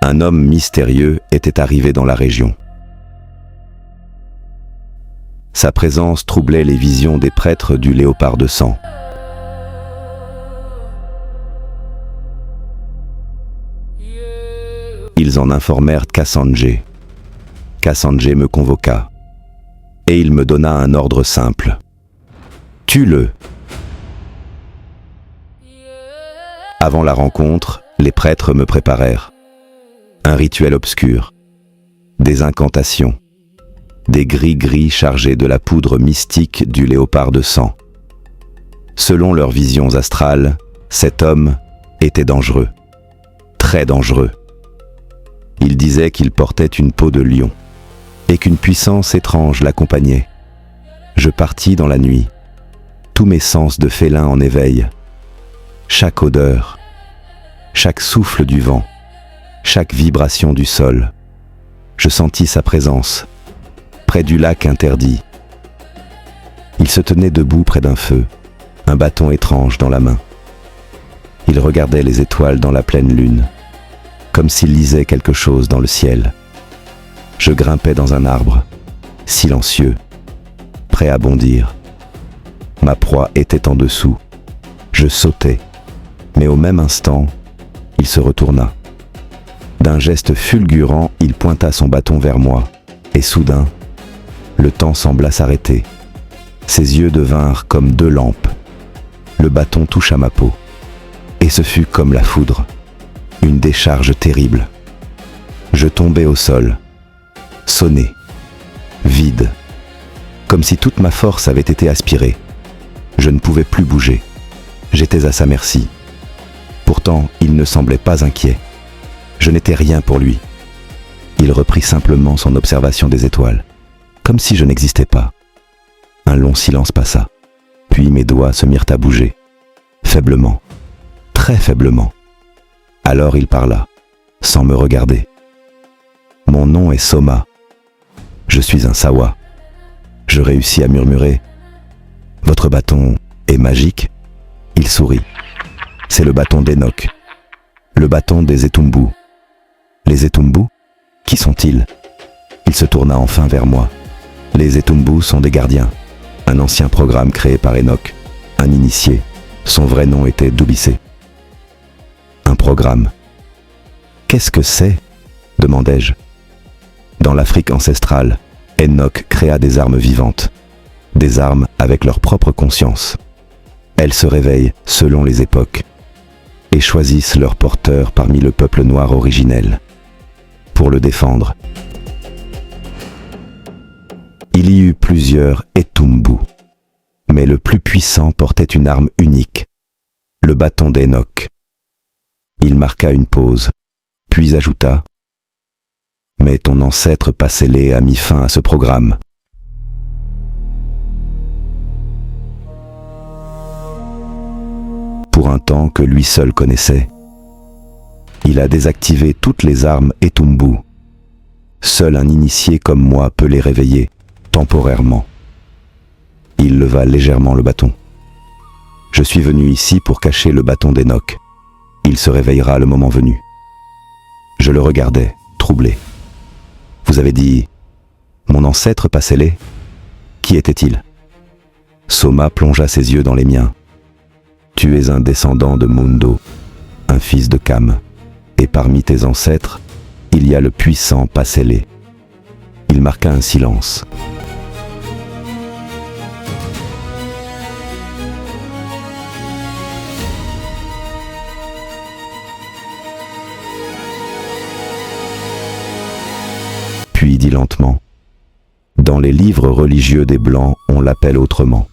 Un homme mystérieux était arrivé dans la région. Sa présence troublait les visions des prêtres du léopard de sang. Ils en informèrent Kasandjé. Kasandjé me convoqua, et il me donna un ordre simple. Tue-le. Avant la rencontre, les prêtres me préparèrent. Un rituel obscur, des incantations, des gris-gris chargés de la poudre mystique du léopard de sang. Selon leurs visions astrales, cet homme était dangereux, très dangereux. Il disait qu'il portait une peau de lion et qu'une puissance étrange l'accompagnait. Je partis dans la nuit, tous mes sens de félin en éveil. Chaque odeur, chaque souffle du vent, chaque vibration du sol. Je sentis sa présence, près du lac interdit. Il se tenait debout près d'un feu, un bâton étrange dans la main. Il regardait les étoiles dans la pleine lune, comme s'il lisait quelque chose dans le ciel. Je grimpais dans un arbre, silencieux, prêt à bondir. Ma proie était en dessous. Je sautais, mais au même instant, il se retourna. D'un geste fulgurant, il pointa son bâton vers moi, et soudain, le temps sembla s'arrêter. Ses yeux devinrent comme deux lampes. Le bâton toucha ma peau, et ce fut comme la foudre, une décharge terrible. Je tombai au sol, sonné, vide, comme si toute ma force avait été aspirée. Je ne pouvais plus bouger. J'étais à sa merci. Pourtant, il ne semblait pas inquiet. Je n'étais rien pour lui. Il reprit simplement son observation des étoiles, comme si je n'existais pas. Un long silence passa, puis mes doigts se mirent à bouger, faiblement, très faiblement. Alors il parla, sans me regarder. Mon nom est Soma. Je suis un Sawa. Je réussis à murmurer. Votre bâton est magique? Il sourit. C'est le bâton d'Enoch, le bâton des Etumbu. Les Etumbu? Qui sont-ils? Il se tourna enfin vers moi. Les Etumbu sont des gardiens, un ancien programme créé par Enoch, un initié. Son vrai nom était Dubissé. Un programme. Qu'est-ce que c'est? Demandai-je. Dans l'Afrique ancestrale, Enoch créa des armes vivantes, des armes avec leur propre conscience. Elles se réveillent selon les époques et choisissent leur porteur parmi le peuple noir originel. Pour le défendre, il y eut plusieurs Etumbu, mais le plus puissant portait une arme unique, le bâton d'Enoch. Il marqua une pause, puis ajouta « Mais ton ancêtre Pasélé a mis fin à ce programme. » Pour un temps que lui seul connaissait. Il a désactivé toutes les armes Etumbu. Seul un initié comme moi peut les réveiller, temporairement. Il leva légèrement le bâton. Je suis venu ici pour cacher le bâton d'Enoch. Il se réveillera le moment venu. Je le regardais, troublé. Vous avez dit « Mon ancêtre Pasélé ?» Qui était-il? Soma plongea ses yeux dans les miens. Tu es un descendant de Mundo, un fils de Cam, et parmi tes ancêtres, il y a le puissant Pasélé. Il marqua un silence. Puis dit lentement, « Dans les livres religieux des Blancs, on l'appelle autrement.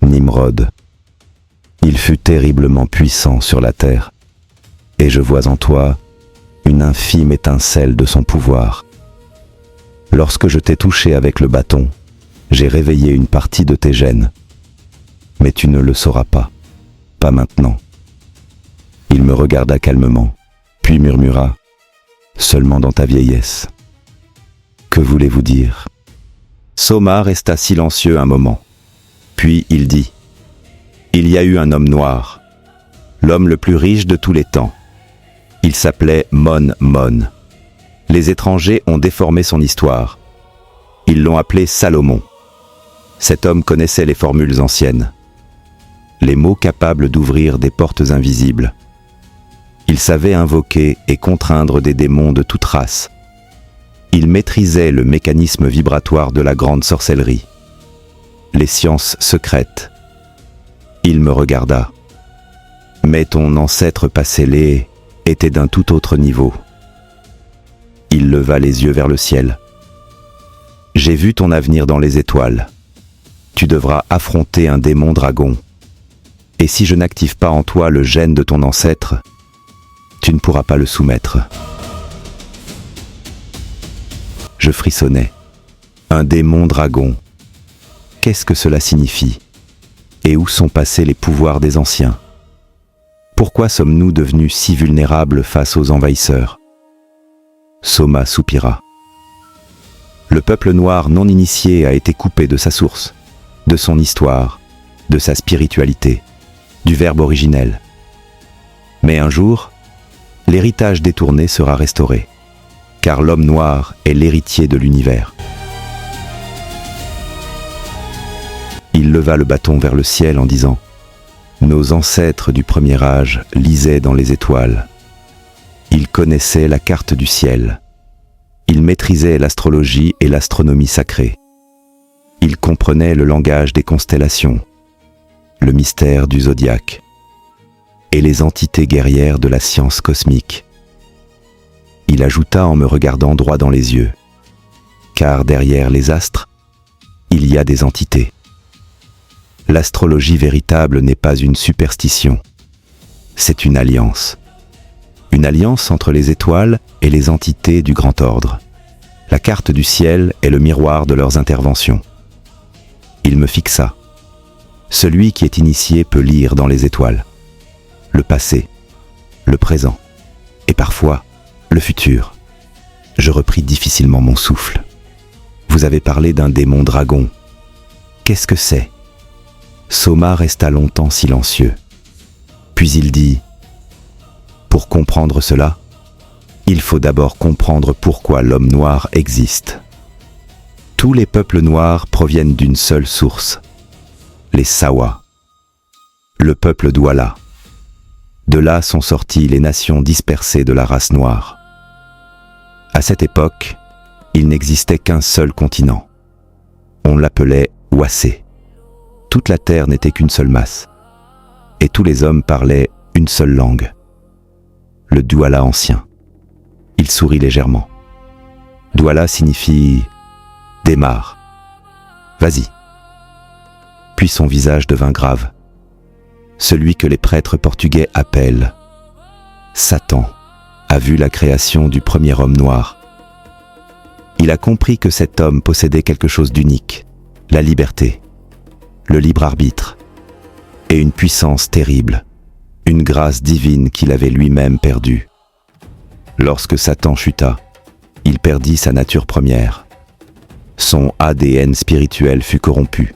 Nimrod. Il fut terriblement puissant sur la terre, et je vois en toi une infime étincelle de son pouvoir. Lorsque je t'ai touché avec le bâton, j'ai réveillé une partie de tes gènes. Mais tu ne le sauras pas maintenant. » Il me regarda calmement, puis murmura, « Seulement dans ta vieillesse. » Que voulez-vous dire? Soma resta silencieux un moment. Puis il dit, « Il y a eu un homme noir, l'homme le plus riche de tous les temps. Il s'appelait Mon Mon. Les étrangers ont déformé son histoire. Ils l'ont appelé Salomon. Cet homme connaissait les formules anciennes, les mots capables d'ouvrir des portes invisibles. Il savait invoquer et contraindre des démons de toute race. Il maîtrisait le mécanisme vibratoire de la grande sorcellerie, les sciences secrètes. Il me regarda. Mais ton ancêtre passé était d'un tout autre niveau. Il leva les yeux vers le ciel. J'ai vu ton avenir dans les étoiles. Tu devras affronter un démon dragon. Et si je n'active pas en toi le gène de ton ancêtre, tu ne pourras pas le soumettre. Je frissonnais. Un démon dragon. Qu'est-ce que cela signifie? Et où sont passés les pouvoirs des anciens? Pourquoi sommes-nous devenus si vulnérables face aux envahisseurs? Soma soupira. Le peuple noir non initié a été coupé de sa source, de son histoire, de sa spiritualité, du verbe originel. Mais un jour, l'héritage détourné sera restauré, car l'homme noir est l'héritier de l'univers. Il leva le bâton vers le ciel en disant « Nos ancêtres du premier âge lisaient dans les étoiles. Ils connaissaient la carte du ciel. Ils maîtrisaient l'astrologie et l'astronomie sacrée. Ils comprenaient le langage des constellations, le mystère du zodiaque et les entités guerrières de la science cosmique. » Il ajouta en me regardant droit dans les yeux « Car derrière les astres, il y a des entités. » L'astrologie véritable n'est pas une superstition, c'est une alliance. Une alliance entre les étoiles et les entités du grand ordre. La carte du ciel est le miroir de leurs interventions. Il me fixa. Celui qui est initié peut lire dans les étoiles. Le passé, le présent et parfois le futur. Je repris difficilement mon souffle. Vous avez parlé d'un démon dragon. Qu'est-ce que c'est? Soma resta longtemps silencieux. Puis il dit « Pour comprendre cela, il faut d'abord comprendre pourquoi l'homme noir existe. Tous les peuples noirs proviennent d'une seule source, les Sawa, le peuple Douala. De là sont sorties les nations dispersées de la race noire. À cette époque, il n'existait qu'un seul continent. On l'appelait Wassé. Toute la terre n'était qu'une seule masse, et tous les hommes parlaient une seule langue, le Douala ancien. Il sourit légèrement. Douala signifie « démarre, vas-y ». Puis son visage devint grave. Celui que les prêtres portugais appellent Satan a vu la création du premier homme noir. Il a compris que cet homme possédait quelque chose d'unique, la liberté, le libre arbitre, et une puissance terrible, une grâce divine qu'il avait lui-même perdue. Lorsque Satan chuta, il perdit sa nature première. Son ADN spirituel fut corrompu,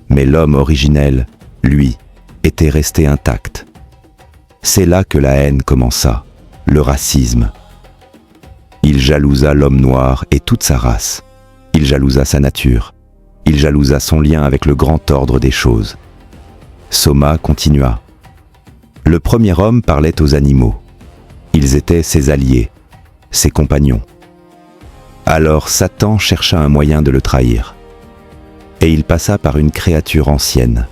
mais l'homme originel, lui, était resté intact. C'est là que la haine commença, le racisme. Il jalousa l'homme noir et toute sa race. Il jalousa sa nature. Il jalousa son lien avec le grand ordre des choses. Soma continua. Le premier homme parlait aux animaux. Ils étaient ses alliés, ses compagnons. Alors Satan chercha un moyen de le trahir. Et il passa par une créature ancienne,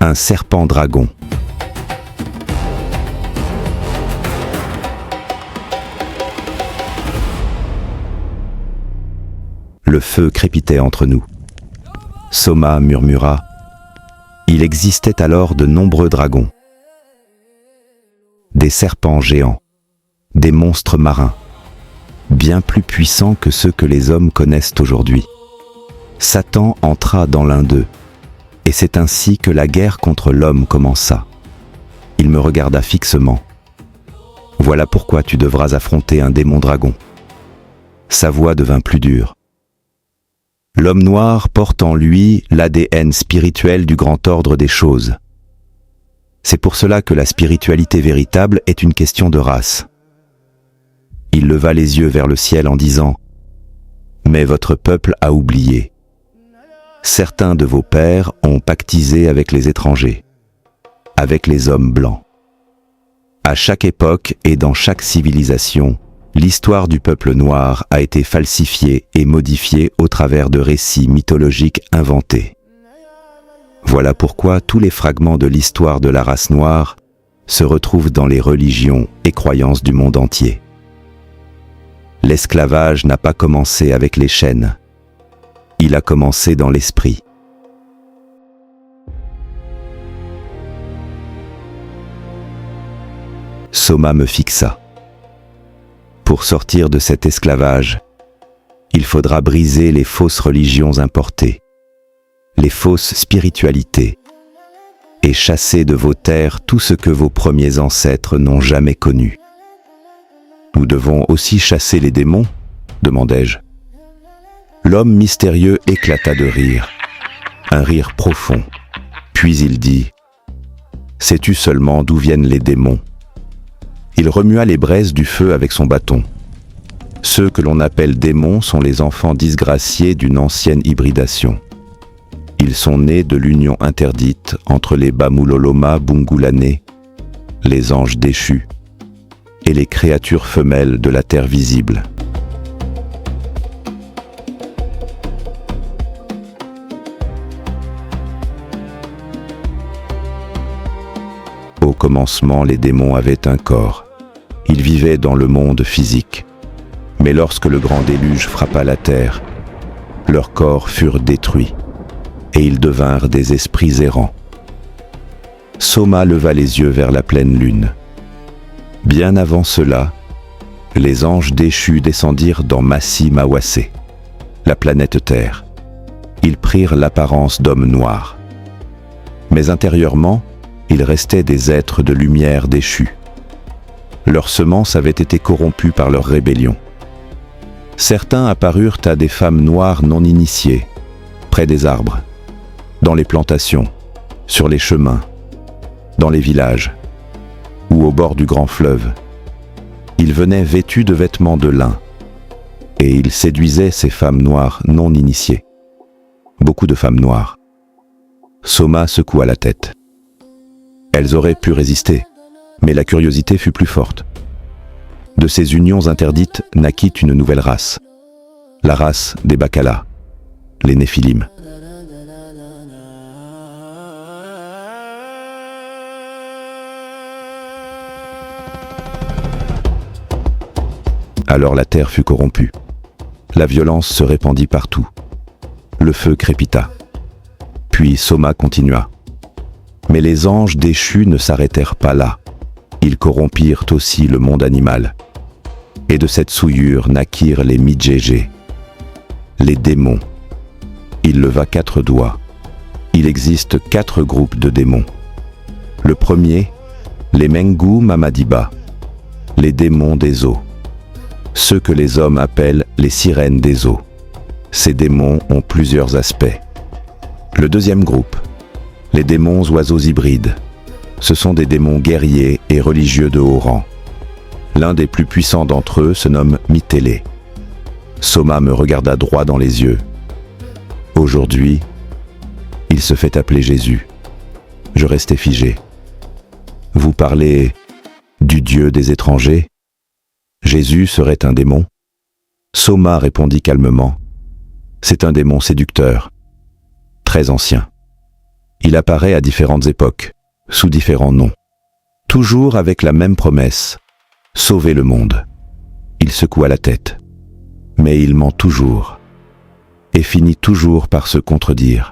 un serpent dragon. Le feu crépitait entre nous. Soma murmura. Il existait alors de nombreux dragons. Des serpents géants, des monstres marins, bien plus puissants que ceux que les hommes connaissent aujourd'hui. Satan entra dans l'un d'eux, et c'est ainsi que la guerre contre l'homme commença. Il me regarda fixement. Voilà pourquoi tu devras affronter un démon dragon. Sa voix devint plus dure. L'homme noir porte en lui l'ADN spirituel du grand ordre des choses. C'est pour cela que la spiritualité véritable est une question de race, il leva les yeux vers le ciel en disant « Mais votre peuple a oublié. Certains de vos pères ont pactisé avec les étrangers, avec les hommes blancs. » À chaque époque et dans chaque civilisation, l'histoire du peuple noir a été falsifiée et modifiée au travers de récits mythologiques inventés. Voilà pourquoi tous les fragments de l'histoire de la race noire se retrouvent dans les religions et croyances du monde entier. L'esclavage n'a pas commencé avec les chaînes. Il a commencé dans l'esprit. Soma me fixa. Pour sortir de cet esclavage, il faudra briser les fausses religions importées, les fausses spiritualités, et chasser de vos terres tout ce que vos premiers ancêtres n'ont jamais connu. Nous devons aussi chasser les démons ? Demandai-je. L'homme mystérieux éclata de rire, un rire profond. Puis il dit « Sais-tu seulement d'où viennent les démons ?» Il remua les braises du feu avec son bâton. Ceux que l'on appelle démons sont les enfants disgraciés d'une ancienne hybridation. Ils sont nés de l'union interdite entre les Bamuloloma Bungulane, les anges déchus, et les créatures femelles de la terre visible. Au commencement, les démons avaient un corps. Ils vivaient dans le monde physique. Mais lorsque le grand déluge frappa la terre, leurs corps furent détruits, et ils devinrent des esprits errants. Soma leva les yeux vers la pleine lune. Bien avant cela, les anges déchus descendirent dans Massi Mawase, la planète Terre. Ils prirent l'apparence d'hommes noirs. Mais intérieurement, ils restaient des êtres de lumière déchus. Leurs semences avaient été corrompues par leur rébellion. Certains apparurent à des femmes noires non initiées, près des arbres, dans les plantations, sur les chemins, dans les villages, ou au bord du grand fleuve. Ils venaient vêtus de vêtements de lin, et ils séduisaient ces femmes noires non initiées. Beaucoup de femmes noires. Soma secoua la tête. Elles auraient pu résister, mais la curiosité fut plus forte. De ces unions interdites naquit une nouvelle race, la race des Bacala, les Néphilim. Alors la terre fut corrompue. La violence se répandit partout. Le feu crépita. Puis Soma continua. Mais les anges déchus ne s'arrêtèrent pas là. Ils corrompirent aussi le monde animal. Et de cette souillure naquirent les Midjégé, les démons. Il leva 4 doigts. Il existe 4 groupes de démons. Le premier, les Mengu Mamadiba, les démons des eaux. Ceux que les hommes appellent les sirènes des eaux. Ces démons ont plusieurs aspects. Le deuxième groupe, les démons oiseaux hybrides. Ce sont des démons guerriers et religieux de haut rang. L'un des plus puissants d'entre eux se nomme Mitélé. Soma me regarda droit dans les yeux. Aujourd'hui, il se fait appeler Jésus. Je restai figé. Vous parlez du Dieu des étrangers ? Jésus serait un démon ? Soma répondit calmement. C'est un démon séducteur, très ancien. Il apparaît à différentes époques, sous différents noms, toujours avec la même promesse, sauver le monde. Il secoua la tête, mais il ment toujours, et finit toujours par se contredire.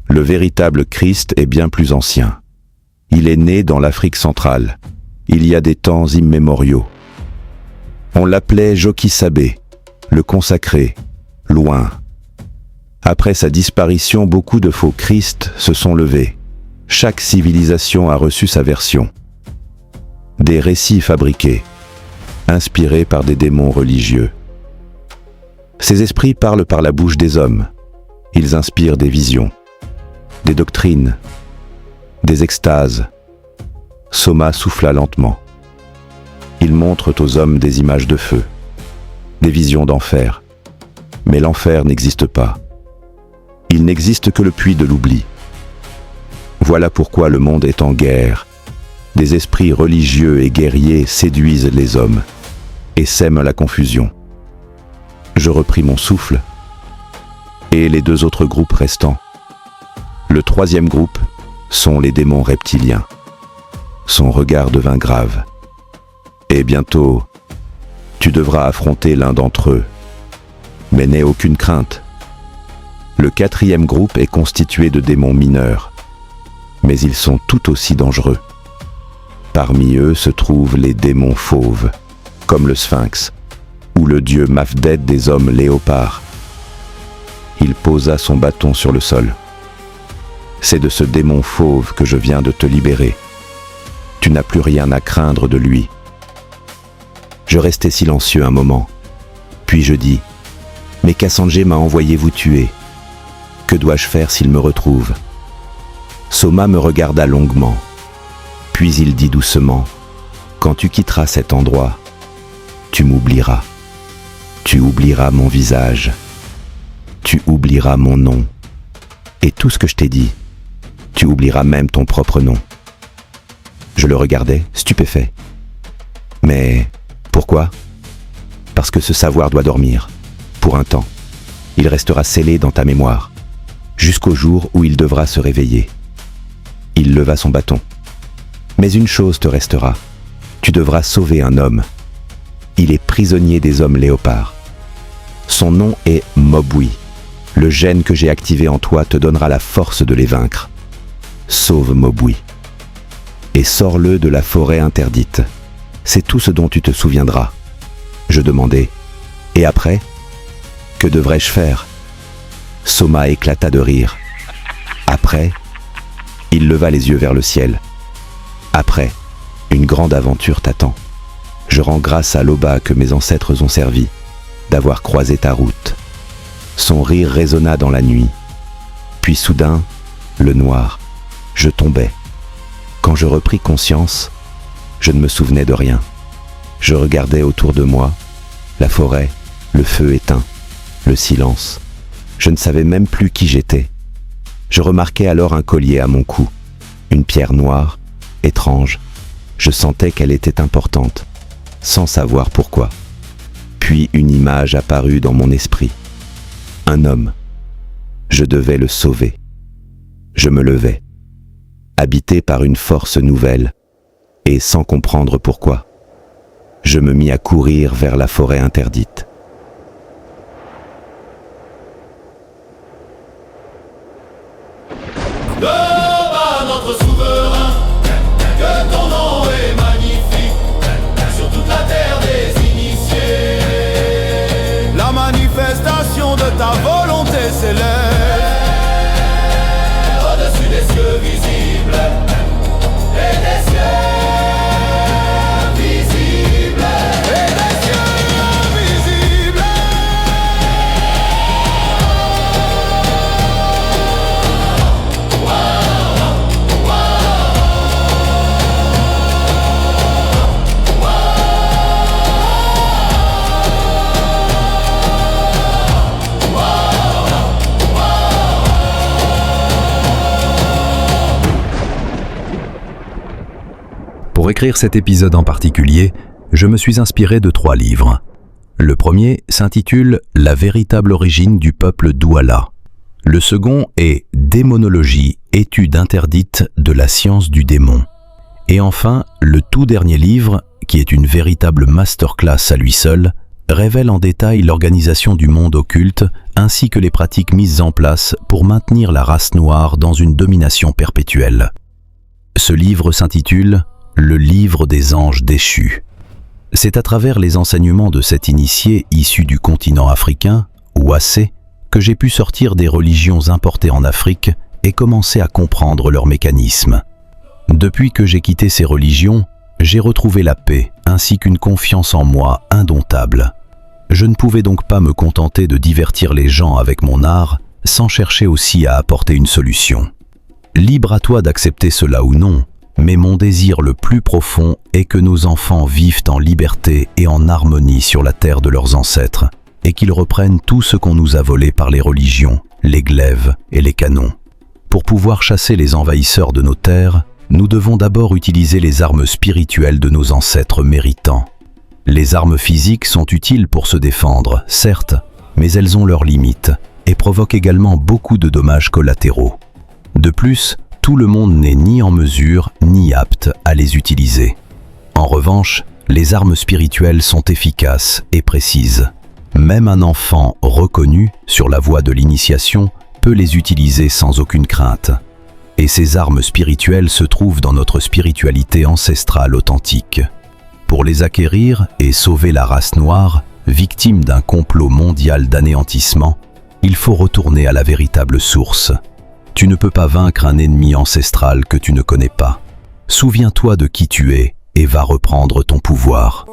Le véritable Christ est bien plus ancien. Il est né dans l'Afrique centrale, il y a des temps immémoriaux. On l'appelait Joki-Sabé, le consacré, loin. Après sa disparition, beaucoup de faux Christ se sont levés. Chaque civilisation a reçu sa version. Des récits fabriqués, inspirés par des démons religieux. Ces esprits parlent par la bouche des hommes. Ils inspirent des visions, des doctrines, des extases. Soma souffla lentement. Il montrent aux hommes des images de feu, des visions d'enfer. Mais l'enfer n'existe pas. Il n'existe que le puits de l'oubli. Voilà pourquoi le monde est en guerre. Des esprits religieux et guerriers séduisent les hommes et sèment la confusion. Je repris mon souffle et les deux autres groupes restants. Le troisième groupe sont les démons reptiliens. Son regard devint grave. Et bientôt, tu devras affronter l'un d'entre eux. Mais n'aie aucune crainte. Le quatrième groupe est constitué de démons mineurs, mais ils sont tout aussi dangereux. Parmi eux se trouvent les démons fauves, comme le Sphinx, ou le dieu Mafdet des hommes léopards. Il posa son bâton sur le sol. C'est de ce démon fauve que je viens de te libérer. Tu n'as plus rien à craindre de lui. Je restai silencieux un moment, puis je dis « Mais Kassanjé m'a envoyé vous tuer. Que dois-je faire s'il me retrouve ?» Soma me regarda longuement, puis il dit doucement « Quand tu quitteras cet endroit, tu m'oublieras. Tu oublieras mon visage. Tu oublieras mon nom. Et tout ce que je t'ai dit, tu oublieras même ton propre nom. » Je le regardais, stupéfait. « Mais pourquoi ? Parce que ce savoir doit dormir, pour un temps. Il restera scellé dans ta mémoire, jusqu'au jour où il devra se réveiller. » Il leva son bâton. « Mais une chose te restera. Tu devras sauver un homme. Il est prisonnier des hommes léopards. Son nom est Mobwi. Le gène que j'ai activé en toi te donnera la force de les vaincre. Sauve Mobwi. Et sors-le de la forêt interdite. C'est tout ce dont tu te souviendras. » Je demandai. « Et après ? Que devrais-je faire ?» Soma éclata de rire. « Après ?» Il leva les yeux vers le ciel. « Après, une grande aventure t'attend. Je rends grâce à l'Oba que mes ancêtres ont servi, d'avoir croisé ta route. » Son rire résonna dans la nuit. Puis soudain, le noir. Je tombais. Quand je repris conscience, je ne me souvenais de rien. Je regardais autour de moi, la forêt, le feu éteint, le silence. Je ne savais même plus qui j'étais. Je remarquai alors un collier à mon cou, une pierre noire, étrange. Je sentais qu'elle était importante, sans savoir pourquoi. Puis une image apparut dans mon esprit. Un homme. Je devais le sauver. Je me levai, habité par une force nouvelle, et sans comprendre pourquoi. Je me mis à courir vers la forêt interdite. Devant notre souverain, que ton nom est magnifique, sur toute la terre des initiés. La manifestation de ta volonté s'élève au-dessus des cieux visibles et des cieux visibles et des cieux invisibles. Pour écrire cet épisode en particulier, je me suis inspiré de 3 livres. Le premier s'intitule « La véritable origine du peuple Douala ». Le second est « Démonologie, étude interdite de la science du démon ». Et enfin, le tout dernier livre, qui est une véritable masterclass à lui seul, révèle en détail l'organisation du monde occulte ainsi que les pratiques mises en place pour maintenir la race noire dans une domination perpétuelle. Ce livre s'intitule « Le livre des anges déchus ». C'est à travers les enseignements de cet initié issu du continent africain, Ouassé, que j'ai pu sortir des religions importées en Afrique et commencer à comprendre leurs mécanismes. Depuis que j'ai quitté ces religions, j'ai retrouvé la paix ainsi qu'une confiance en moi indomptable. Je ne pouvais donc pas me contenter de divertir les gens avec mon art sans chercher aussi à apporter une solution. Libre à toi d'accepter cela ou non, Mais mon désir le plus profond est que nos enfants vivent en liberté et en harmonie sur la terre de leurs ancêtres, et qu'ils reprennent tout ce qu'on nous a volé par les religions, les glaives et les canons. Pour pouvoir chasser les envahisseurs de nos terres, nous devons d'abord utiliser les armes spirituelles de nos ancêtres méritants. Les armes physiques sont utiles pour se défendre, certes, mais elles ont leurs limites et provoquent également beaucoup de dommages collatéraux. De plus, tout le monde n'est ni en mesure ni apte à les utiliser. En revanche, les armes spirituelles sont efficaces et précises. Même un enfant reconnu sur la voie de l'initiation peut les utiliser sans aucune crainte. Et ces armes spirituelles se trouvent dans notre spiritualité ancestrale authentique. Pour les acquérir et sauver la race noire, victime d'un complot mondial d'anéantissement, il faut retourner à la véritable source. Tu ne peux pas vaincre un ennemi ancestral que tu ne connais pas. Souviens-toi de qui tu es et va reprendre ton pouvoir.